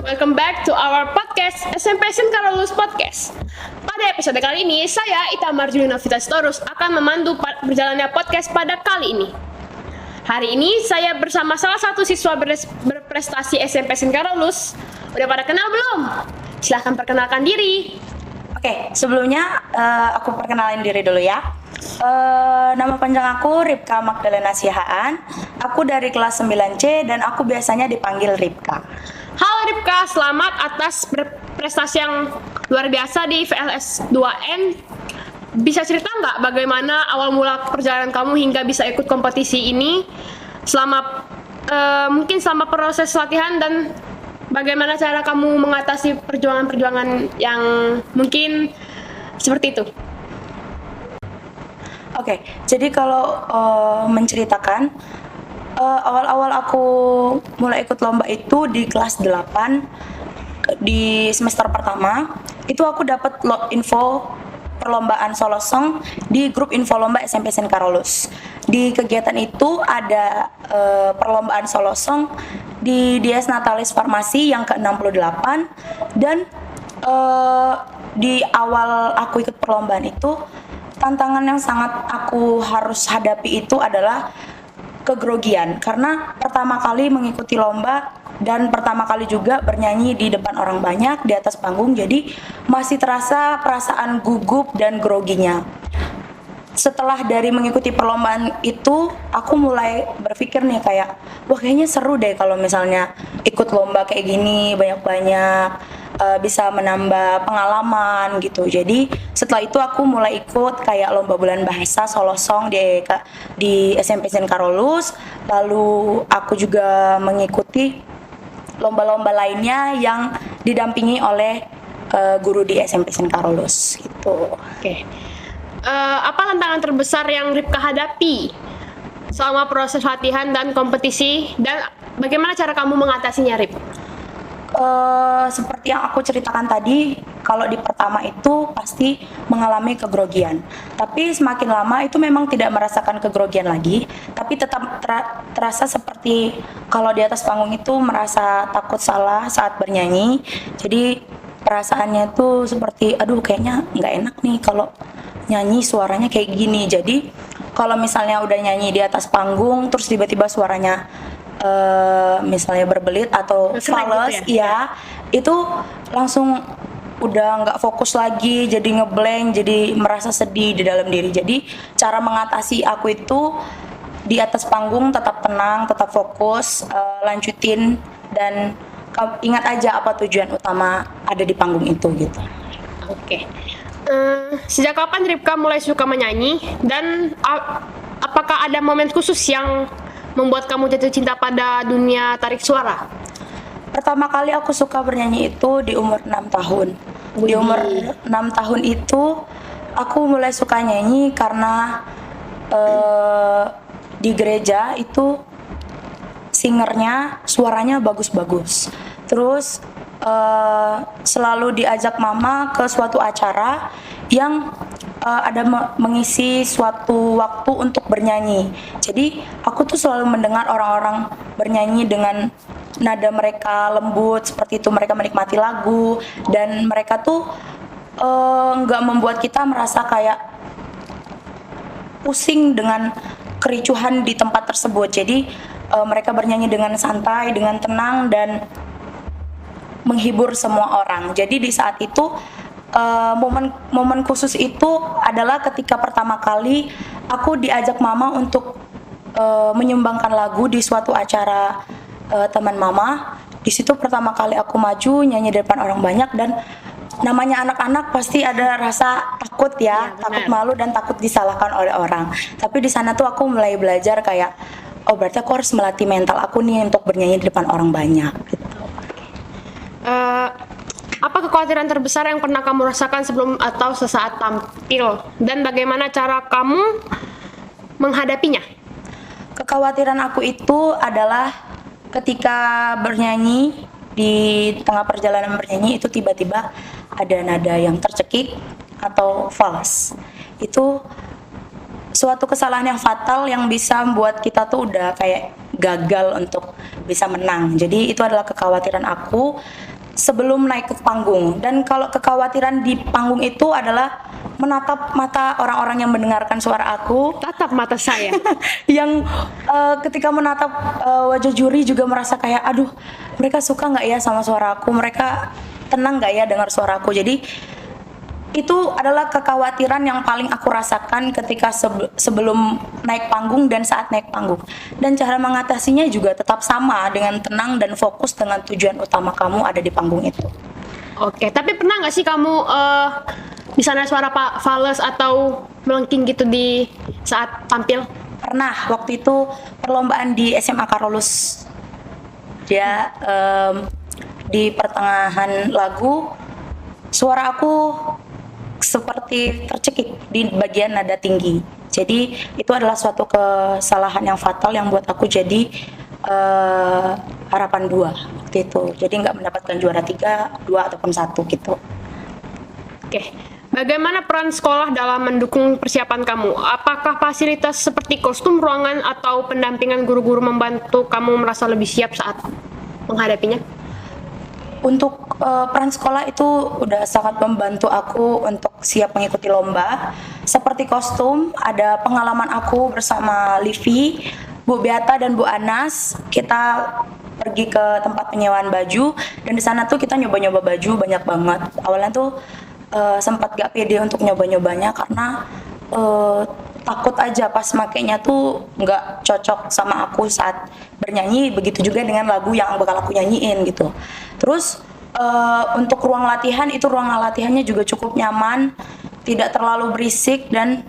Welcome back to our podcast SMP Singkara Lulus Podcast. Pada episode kali ini, saya Ita Marjulina Vitastorus akan memandu berjalannya podcast pada kali ini. Hari ini saya bersama salah satu siswa berprestasi SMP Singkara Lulus. Udah pada kenal belum? Silahkan perkenalkan diri. Oke, sebelumnya aku perkenalin diri dulu ya. Nama panjang aku Ripka Magdalena Sihaan. Aku dari kelas 9C dan aku biasanya dipanggil Ripka. Halo Ripka, selamat atas prestasi yang luar biasa di VLS 2N. Bisa cerita nggak bagaimana awal mula perjalanan kamu hingga bisa ikut kompetisi ini? Mungkin selama proses latihan dan bagaimana cara kamu mengatasi perjuangan-perjuangan yang mungkin seperti itu? Oke, jadi kalau menceritakan awal-awal aku mulai ikut lomba itu di kelas 8 di semester pertama. Itu aku dapat info perlombaan solo song di grup info lomba SMP Singkara Lulus. Di kegiatan itu ada perlombaan solo song di Dies Natalis Farmasi yang ke-68 dan di awal aku ikut perlombaan itu tantangan yang sangat aku harus hadapi itu adalah kegrogian karena pertama kali mengikuti lomba dan pertama kali juga bernyanyi di depan orang banyak di atas panggung, jadi masih terasa perasaan gugup dan groginya. Setelah dari mengikuti perlombaan itu, aku mulai berpikir nih kayak, wah kayaknya seru deh kalau misalnya ikut lomba kayak gini banyak-banyak, bisa menambah pengalaman gitu. Jadi setelah itu aku mulai ikut kayak lomba bulan bahasa solo song di SMP Singkara Lulus. Lalu aku juga mengikuti lomba-lomba lainnya yang didampingi oleh guru di SMP Singkara Lulus gitu. Oke. Apa tantangan terbesar yang Ripka hadapi selama proses latihan dan kompetisi, dan bagaimana cara kamu mengatasinya, Rip? Seperti yang aku ceritakan tadi, kalau di pertama itu pasti mengalami kegrogian. Tapi semakin lama itu memang tidak merasakan kegrogian lagi, tapi tetap terasa seperti kalau di atas panggung itu merasa takut salah saat bernyanyi. Jadi perasaannya itu seperti, aduh kayaknya nggak enak nih kalau nyanyi suaranya kayak gini. Jadi kalau misalnya udah nyanyi di atas panggung terus tiba-tiba suaranya misalnya berbelit atau fals, gitu ya itu langsung udah nggak fokus lagi, jadi ngeblank, jadi merasa sedih di dalam diri. Jadi cara mengatasi aku itu di atas panggung tetap tenang, tetap fokus, lanjutin dan ingat aja apa tujuan utama ada di panggung itu gitu. Oke. Sejak kapan Ripka mulai suka menyanyi, dan apakah ada momen khusus yang membuat kamu jatuh cinta pada dunia tarik suara? Pertama kali aku suka bernyanyi itu di umur 6 tahun. Di umur 6 tahun itu aku mulai suka nyanyi karena di gereja itu singernya suaranya bagus-bagus. Terus selalu diajak mama ke suatu acara yang ada mengisi suatu waktu untuk bernyanyi. Jadi aku tuh selalu mendengar orang-orang bernyanyi dengan nada mereka lembut seperti itu, mereka menikmati lagu dan mereka tuh nggak membuat kita merasa kayak pusing dengan kericuhan di tempat tersebut. Jadi mereka bernyanyi dengan santai, dengan tenang dan menghibur semua orang. Jadi di saat itu momen khusus itu adalah ketika pertama kali aku diajak mama untuk menyumbangkan lagu di suatu acara teman mama. Di situ pertama kali aku maju nyanyi di depan orang banyak, dan namanya anak-anak pasti ada rasa takut ya, takut malu dan takut disalahkan oleh orang. Tapi di sana tuh aku mulai belajar kayak, oh berarti aku harus melatih mental aku nih untuk bernyanyi di depan orang banyak gitu. Apa kekhawatiran terbesar yang pernah kamu rasakan sebelum atau sesaat tampil, dan bagaimana cara kamu menghadapinya? Kekhawatiran aku itu adalah ketika bernyanyi, di tengah perjalanan bernyanyi itu tiba-tiba ada nada yang tercekik atau fals. Itu suatu kesalahan yang fatal yang bisa membuat kita tuh udah kayak gagal untuk bisa menang. Jadi itu adalah kekhawatiran aku. sebelum naik ke panggung. Dan kalau kekhawatiran di panggung itu adalah menatap mata orang-orang yang mendengarkan suara aku, Tatap mata saya. yang ketika menatap wajah juri juga merasa kayak, aduh, mereka suka nggak ya sama suara aku, mereka tenang nggak ya dengar suara aku. Jadi itu adalah kekhawatiran yang paling aku rasakan ketika sebelum naik panggung dan saat naik panggung. Dan cara mengatasinya juga tetap sama, dengan tenang dan fokus dengan tujuan utama kamu ada di panggung itu. Oke, tapi pernah nggak sih kamu misalnya suara fals atau melengking gitu di saat tampil? Pernah, waktu itu perlombaan di SMA Karolus. Dia di pertengahan lagu suara aku seperti tercekik di bagian nada tinggi. Jadi itu adalah suatu kesalahan yang fatal yang buat aku jadi harapan 2 waktu itu. Jadi nggak mendapatkan juara 3, 2 ataupun 1 gitu. Oke. Bagaimana peran sekolah dalam mendukung persiapan kamu? Apakah fasilitas seperti kostum, ruangan, atau pendampingan guru-guru membantu kamu merasa lebih siap saat menghadapinya? Untuk peran sekolah itu udah sangat membantu aku untuk siap mengikuti lomba. Seperti kostum, ada pengalaman aku bersama Livi, Bu Beata dan Bu Anas. Kita pergi ke tempat penyewaan baju dan di sana tuh kita nyoba-nyoba baju banyak banget. Awalnya tuh sempat gak pede untuk nyoba-nyobanya karena takut aja pas makainya tuh nggak cocok sama aku saat bernyanyi, begitu juga dengan lagu yang bakal aku nyanyiin gitu. Terus untuk ruang latihan itu, ruang latihannya juga cukup nyaman, tidak terlalu berisik, dan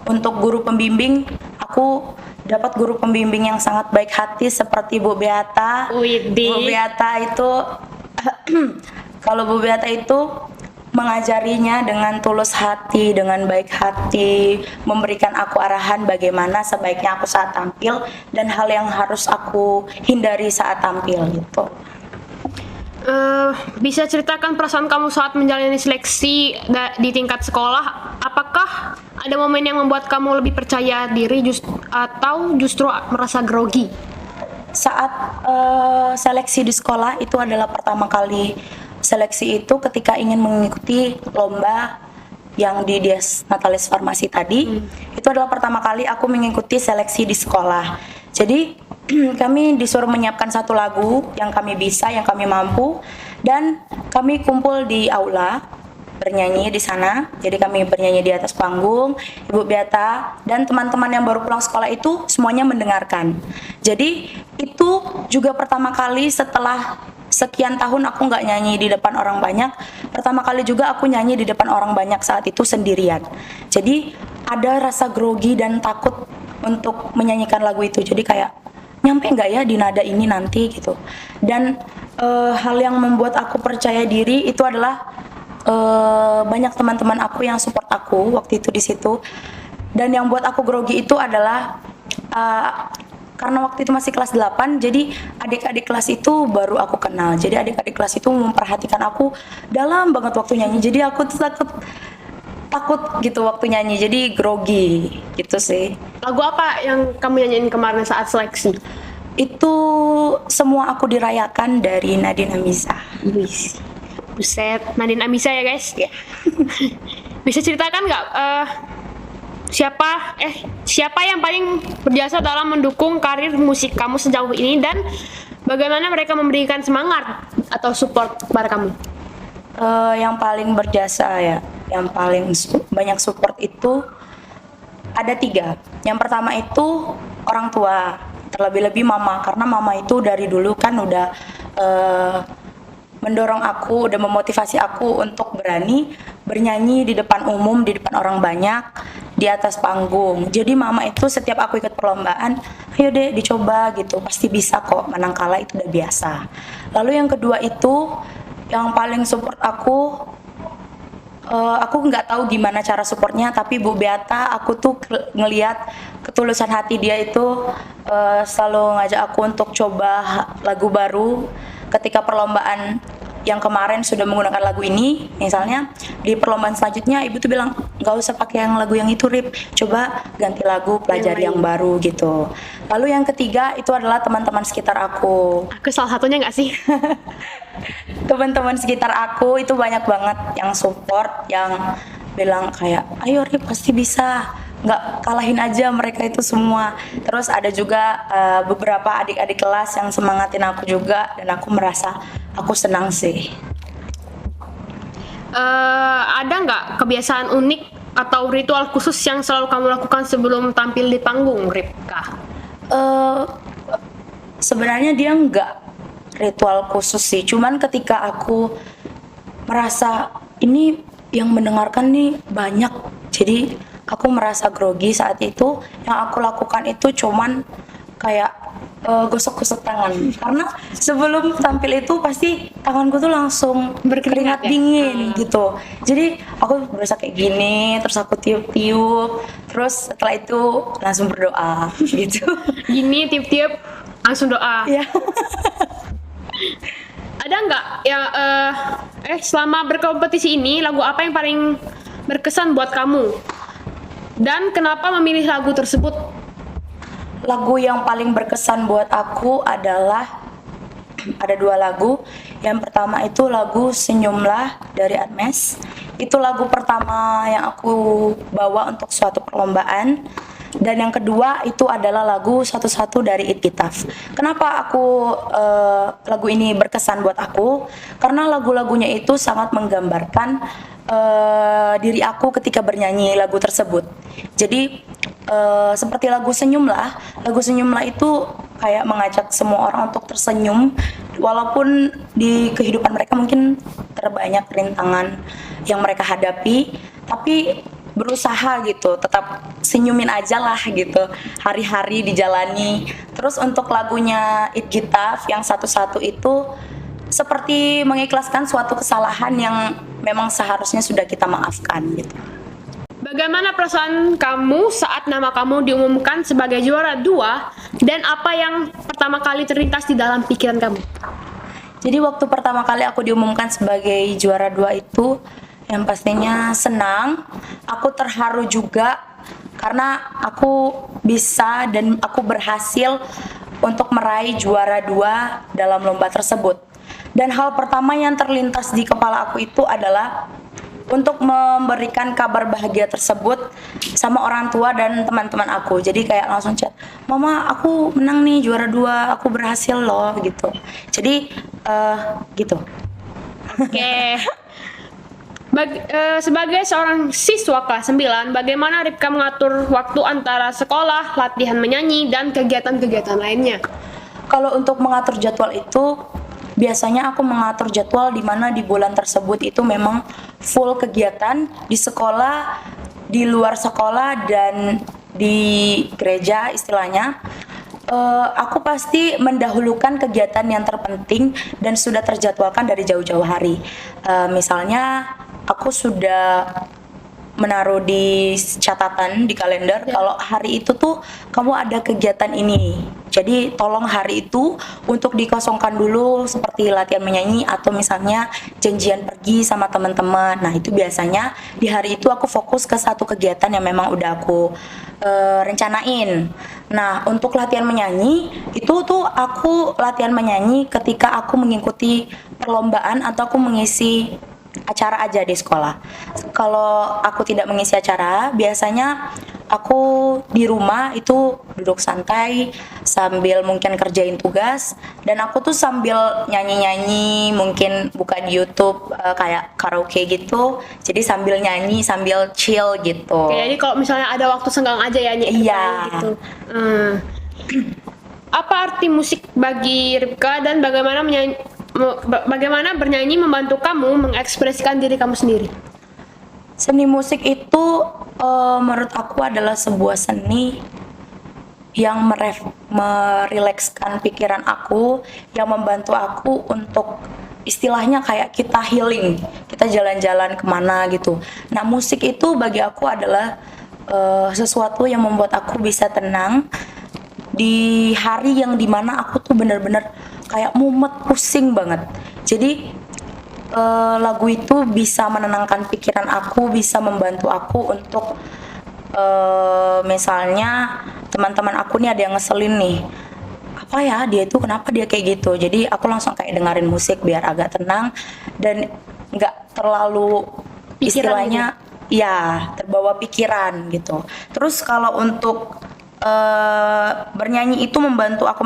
untuk guru pembimbing aku dapat guru pembimbing yang sangat baik hati seperti Bu Beata. Widih. Bu Beata itu kalau Bu Beata itu mengajarinya dengan tulus hati, dengan baik hati, memberikan aku arahan bagaimana sebaiknya aku saat tampil dan hal yang harus aku hindari saat tampil gitu. Bisa ceritakan perasaan kamu saat menjalani seleksi di tingkat sekolah? Apakah ada momen yang membuat kamu lebih percaya diri atau justru merasa grogi? Saat seleksi di sekolah itu adalah pertama kali seleksi itu ketika ingin mengikuti lomba yang di Dias Natalis Farmasi tadi. Itu adalah pertama kali aku mengikuti seleksi di sekolah. Jadi kami disuruh menyiapkan satu lagu yang kami bisa, yang kami mampu, dan kami kumpul di aula bernyanyi di sana. Jadi kami bernyanyi di atas panggung, Ibu Beata dan teman-teman yang baru pulang sekolah itu semuanya mendengarkan. Jadi itu juga pertama kali setelah sekian tahun aku nggak nyanyi di depan orang banyak, pertama kali juga aku nyanyi di depan orang banyak saat itu sendirian. Jadi ada rasa grogi dan takut untuk menyanyikan lagu itu. Jadi kayak, nyampe nggak ya di nada ini nanti gitu. Dan hal yang membuat aku percaya diri itu adalah banyak teman-teman aku yang support aku waktu itu di situ. Dan yang buat aku grogi itu adalah karena waktu itu masih kelas 8, jadi adik-adik kelas itu baru aku kenal. Jadi adik-adik kelas itu memperhatikan aku dalam banget waktu nyanyi. Jadi aku tuh takut gitu waktu nyanyi, jadi grogi gitu sih. Lagu apa yang kamu nyanyiin kemarin saat seleksi? Itu Semua Aku Dirayakan dari Nadine Amizah. Wih, buset, Nadine Amizah ya guys. Ya. Bisa ceritakan nggak siapa yang paling berjasa dalam mendukung karir musik kamu sejauh ini, dan bagaimana mereka memberikan semangat atau support kepada kamu? Yang paling berjasa ya, yang paling banyak support itu ada 3. Yang pertama itu orang tua, terlebih-lebih mama, karena mama itu dari dulu kan udah mendorong aku, udah memotivasi aku untuk berani bernyanyi di depan umum, di depan orang banyak, di atas panggung. Jadi mama itu setiap aku ikut perlombaan, ayo deh dicoba gitu, pasti bisa kok, menang kalah itu udah biasa. Lalu yang kedua itu, yang paling support aku nggak tahu gimana cara supportnya, tapi Bu Beata, aku tuh ngelihat ketulusan hati dia itu selalu ngajak aku untuk coba lagu baru ketika perlombaan yang kemarin sudah menggunakan lagu ini, misalnya di perlombaan selanjutnya ibu tuh bilang nggak usah pakai yang lagu yang itu Rip, coba ganti lagu, pelajari yang baru gitu. Lalu yang ketiga itu adalah teman-teman sekitar aku. Aku salah satunya nggak sih? Teman-teman sekitar aku itu banyak banget yang support, yang bilang kayak ayo Rip pasti bisa, nggak kalahin aja mereka itu semua. Terus ada juga beberapa adik-adik kelas yang semangatin aku juga, dan aku merasa aku senang sih. Ada nggak kebiasaan unik atau ritual khusus yang selalu kamu lakukan sebelum tampil di panggung, Ripka? Sebenarnya dia nggak ritual khusus sih, cuman ketika aku merasa ini yang mendengarkan nih banyak, jadi aku merasa grogi saat itu, yang aku lakukan itu cuman kayak gosok-gosok tangan, karena sebelum tampil itu pasti tanganku tuh langsung berkeringat ya? dingin gitu. Jadi aku berusaha kayak gini, terus aku tiup-tiup, terus setelah itu langsung berdoa gitu. Gini tiup-tiup langsung doa. Ya. Ada nggak yang selama berkompetisi ini lagu apa yang paling berkesan buat kamu? Dan kenapa memilih lagu tersebut? Lagu yang paling berkesan buat aku adalah ada 2 lagu. Yang pertama itu lagu Senyumlah dari Admes. Itu lagu pertama yang aku bawa untuk suatu perlombaan. Dan yang kedua itu adalah lagu Satu-Satu dari Itkitaf. Kenapa lagu ini berkesan buat aku? Karena lagu-lagunya itu sangat menggambarkan diri aku ketika bernyanyi lagu tersebut. Jadi seperti lagu Senyumlah itu kayak mengajak semua orang untuk tersenyum, walaupun di kehidupan mereka mungkin terbanyak rintangan yang mereka hadapi, tapi berusaha gitu, tetap senyumin aja lah gitu, hari-hari dijalani. Terus untuk lagunya Itkitaf yang Satu-Satu itu seperti mengikhlaskan suatu kesalahan yang memang seharusnya sudah kita maafkan gitu. Bagaimana perasaan kamu saat nama kamu diumumkan sebagai juara 2, dan apa yang pertama kali terlintas di dalam pikiran kamu? Jadi waktu pertama kali aku diumumkan sebagai juara 2 itu, yang pastinya senang, aku terharu juga karena aku bisa dan aku berhasil untuk meraih juara 2 dalam lomba tersebut. Dan hal pertama yang terlintas di kepala aku itu adalah untuk memberikan kabar bahagia tersebut sama orang tua dan teman-teman aku. Jadi kayak langsung chat, "Mama, aku menang nih juara 2, aku berhasil loh," gitu. Jadi gitu. Oke. Sebagai seorang siswa kelas 9, bagaimana Ripka mengatur waktu antara sekolah, latihan menyanyi, dan kegiatan-kegiatan lainnya? Kalau untuk mengatur jadwal itu, biasanya aku mengatur jadwal di mana di bulan tersebut itu memang full kegiatan di sekolah, di luar sekolah, dan di gereja istilahnya. Aku pasti mendahulukan kegiatan yang terpenting dan sudah terjadwalkan dari jauh-jauh hari. Misalnya aku sudah menaruh di catatan di kalender kalau hari itu tuh kamu ada kegiatan ini. Jadi tolong hari itu untuk dikosongkan dulu, seperti latihan menyanyi atau misalnya janjian pergi sama teman-teman. Nah, itu biasanya di hari itu aku fokus ke satu kegiatan yang memang udah aku rencanain. Nah, untuk latihan menyanyi itu tuh aku latihan menyanyi ketika aku mengikuti perlombaan atau aku mengisi acara aja di sekolah. Kalau aku tidak mengisi acara, biasanya aku di rumah itu duduk santai sambil mungkin kerjain tugas, dan aku tuh sambil nyanyi-nyanyi, mungkin buka di YouTube kayak karaoke gitu. Jadi sambil nyanyi, sambil chill gitu. Oke, jadi kalau misalnya ada waktu senggang aja ya nyanyi gitu. Apa arti musik bagi Ripka, dan bagaimana bernyanyi membantu kamu mengekspresikan diri kamu sendiri? Seni musik itu menurut aku adalah sebuah seni yang merilekskan pikiran aku, yang membantu aku untuk istilahnya kayak kita healing, kita jalan-jalan kemana gitu. Nah, musik itu bagi aku adalah sesuatu yang membuat aku bisa tenang di hari yang dimana aku tuh bener-bener kayak mumet, pusing banget. Jadi lagu itu bisa menenangkan pikiran aku, bisa membantu aku untuk misalnya teman-teman aku nih ada yang ngeselin nih, apa ya dia itu kenapa dia kayak gitu, jadi aku langsung kayak dengerin musik biar agak tenang dan nggak terlalu Pikiran istilahnya ya terbawa pikiran gitu. Terus kalau untuk bernyanyi itu membantu aku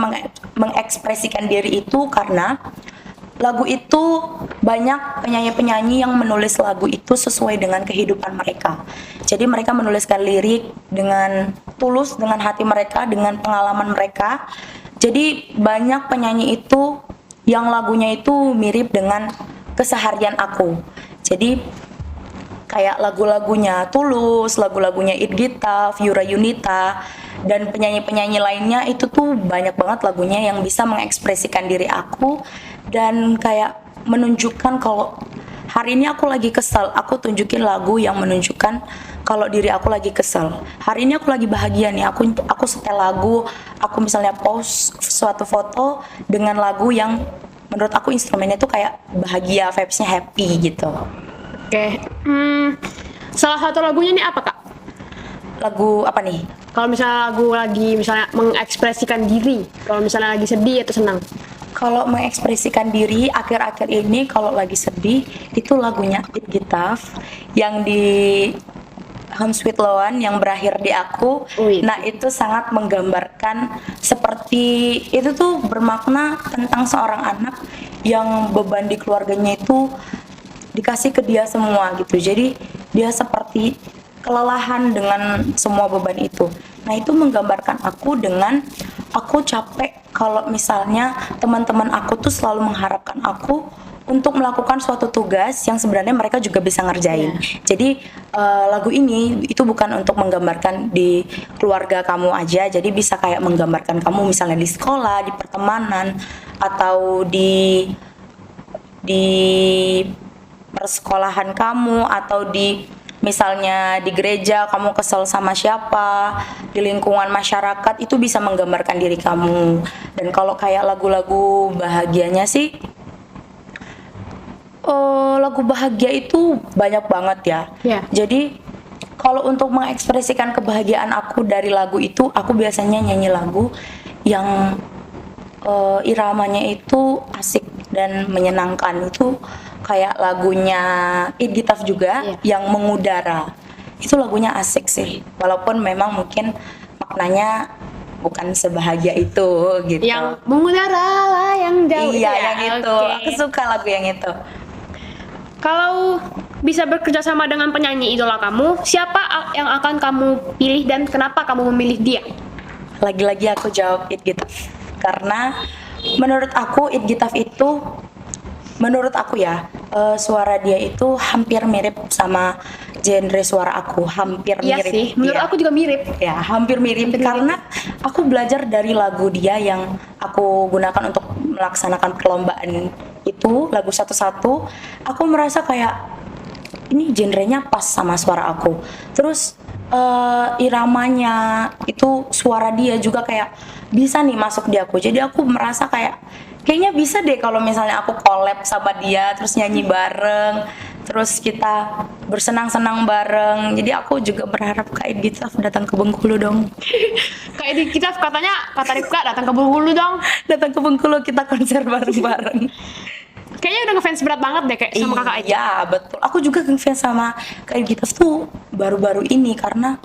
mengekspresikan diri itu karena lagu itu banyak penyanyi-penyanyi yang menulis lagu itu sesuai dengan kehidupan mereka. Jadi mereka menuliskan lirik dengan tulus, dengan hati mereka, dengan pengalaman mereka. Jadi banyak penyanyi itu yang lagunya itu mirip dengan keseharian aku. Jadi kayak lagu-lagunya Tulus, lagu-lagunya Idgita, Yura Yunita, dan penyanyi-penyanyi lainnya itu tuh banyak banget lagunya yang bisa mengekspresikan diri aku dan kayak menunjukkan kalau hari ini aku lagi kesal, aku tunjukin lagu yang menunjukkan kalau diri aku lagi kesal. Hari ini aku lagi bahagia nih, aku setel lagu, aku misalnya post suatu foto dengan lagu yang menurut aku instrumennya tuh kayak bahagia, vibes-nya happy gitu. Oke. Salah satu lagunya nih apa, Kak? Lagu apa nih? Kalau misalnya lagu lagi misalnya mengekspresikan diri, kalau misalnya lagi sedih atau senang. Kalau mengekspresikan diri akhir-akhir ini kalau lagi sedih itu lagunya It Gitaf yang di Home Sweet Loan yang berakhir di aku. Wih. Nah itu sangat menggambarkan seperti itu tuh bermakna tentang seorang anak yang beban di keluarganya itu dikasih ke dia semua gitu. Jadi dia seperti kelelahan dengan semua beban itu. Nah itu menggambarkan aku dengan aku capek kalau misalnya teman-teman aku tuh selalu mengharapkan aku untuk melakukan suatu tugas yang sebenarnya mereka juga bisa ngerjain. Jadi lagu ini itu bukan untuk menggambarkan di keluarga kamu aja, jadi bisa kayak menggambarkan kamu misalnya di sekolah, di pertemanan, atau di persekolahan kamu, atau di misalnya di gereja kamu kesel sama siapa, di lingkungan masyarakat itu bisa menggambarkan diri kamu. Dan kalau kayak lagu-lagu bahagianya sih lagu bahagia itu banyak banget ya. Iya. Jadi kalau untuk mengekspresikan kebahagiaan aku dari lagu itu, aku biasanya nyanyi lagu yang iramanya itu asik dan menyenangkan. Itu kayak lagunya Idgitaf juga yang Mengudara. Itu lagunya asik sih. Walaupun memang mungkin maknanya bukan sebahagia itu gitu. Yang mengudara lah yang jauh. Iya, ya? yang itu. Oke. Aku suka lagu yang itu. Kalau bisa bekerja sama dengan penyanyi idola kamu, siapa yang akan kamu pilih dan kenapa kamu memilih dia? Lagi-lagi aku jawab Idgitaf karena menurut aku Idgitaf itu, menurut aku ya, suara dia itu hampir mirip sama genre suara aku, hampir Iya mirip. sih, menurut Iya. aku juga mirip. Ya, hampir mirip karena aku belajar dari lagu dia yang aku gunakan untuk melaksanakan perlombaan itu, lagu satu-satu. Aku merasa kayak ini genrenya pas sama suara aku. Terus iramanya itu, suara dia juga kayak bisa nih masuk di aku. Jadi aku merasa kayak kayaknya bisa deh kalau misalnya aku collab sama dia, terus nyanyi bareng, terus kita bersenang-senang bareng. Jadi aku juga berharap Kak Idgitaf datang ke Bengkulu dong. Kayak di kita katanya kata Rifka datang ke Bengkulu dong. Datang ke Bengkulu, kita konser bareng-bareng. Kayaknya udah ngefans berat banget deh kayak sama kakak aja. Iya, betul. Aku juga ngefans sama Kak Idgitaf tuh baru-baru ini karena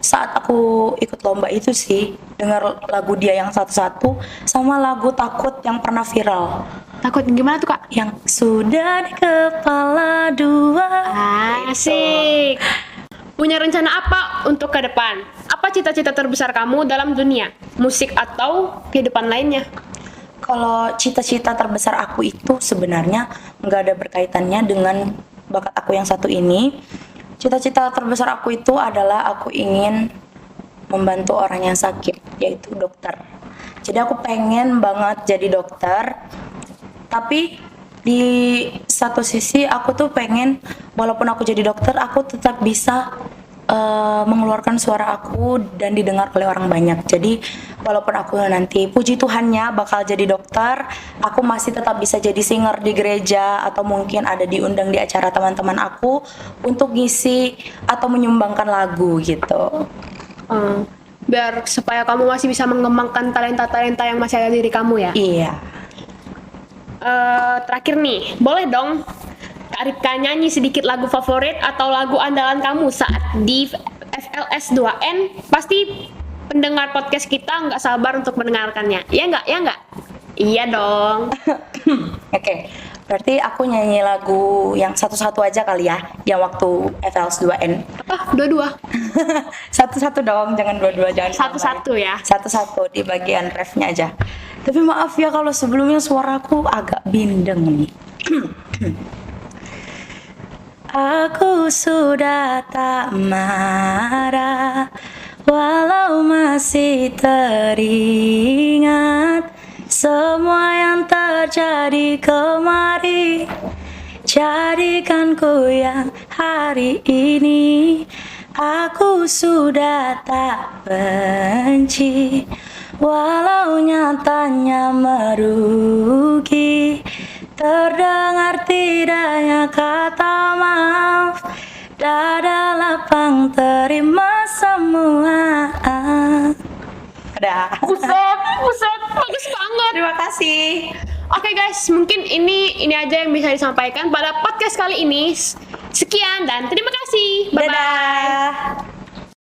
saat aku ikut lomba itu sih, dengar lagu dia yang satu-satu sama lagu Takut yang pernah viral. Takut gimana tuh, Kak? Yang sudah di kepala dua. Asik. Punya rencana apa untuk ke depan? Apa cita-cita terbesar kamu dalam dunia musik atau kehidupan lainnya? Kalau cita-cita terbesar aku itu sebenarnya nggak ada berkaitannya dengan bakat aku yang satu ini. Cita-cita terbesar aku itu adalah aku ingin membantu orang yang sakit, yaitu dokter. Jadi aku pengen banget jadi dokter, tapi di satu sisi aku tuh pengen walaupun aku jadi dokter, aku tetap bisa mengeluarkan suara aku dan didengar oleh orang banyak. Jadi walaupun aku nanti puji Tuhannya bakal jadi dokter, aku masih tetap bisa jadi singer di gereja atau mungkin ada diundang di acara teman-teman aku untuk ngisi atau menyumbangkan lagu gitu. Biar supaya kamu masih bisa mengembangkan talenta-talenta yang masih ada di diri kamu ya. Iya. Terakhir nih, boleh dong Kak Ripka nyanyi sedikit lagu favorit atau lagu andalan kamu saat di FLS 2N. Pasti pendengar podcast kita nggak sabar untuk mendengarkannya. Iya nggak? Ya nggak? Iya dong. Oke, berarti aku nyanyi lagu yang satu-satu aja kali ya, yang waktu FLS 2N. Apa? Dua-dua? Satu-satu dong, jangan dua-dua, jangan Satu-satu ya. Satu-satu di bagian refnya aja. Tapi maaf ya kalau sebelumnya suaraku agak bindeng nih. Aku sudah tak marah, walau masih teringat semua yang terjadi kemarin. Jadikan ku yang hari ini. Aku sudah tak benci, walau nyatanya merugi. Terdengar tidaknya kata maaf, dada lapang terima semua. Udah. Buset, bagus banget. Terima kasih. Oke guys, mungkin ini aja yang bisa disampaikan pada podcast kali ini. Sekian dan terima kasih. Bye bye. Dadah.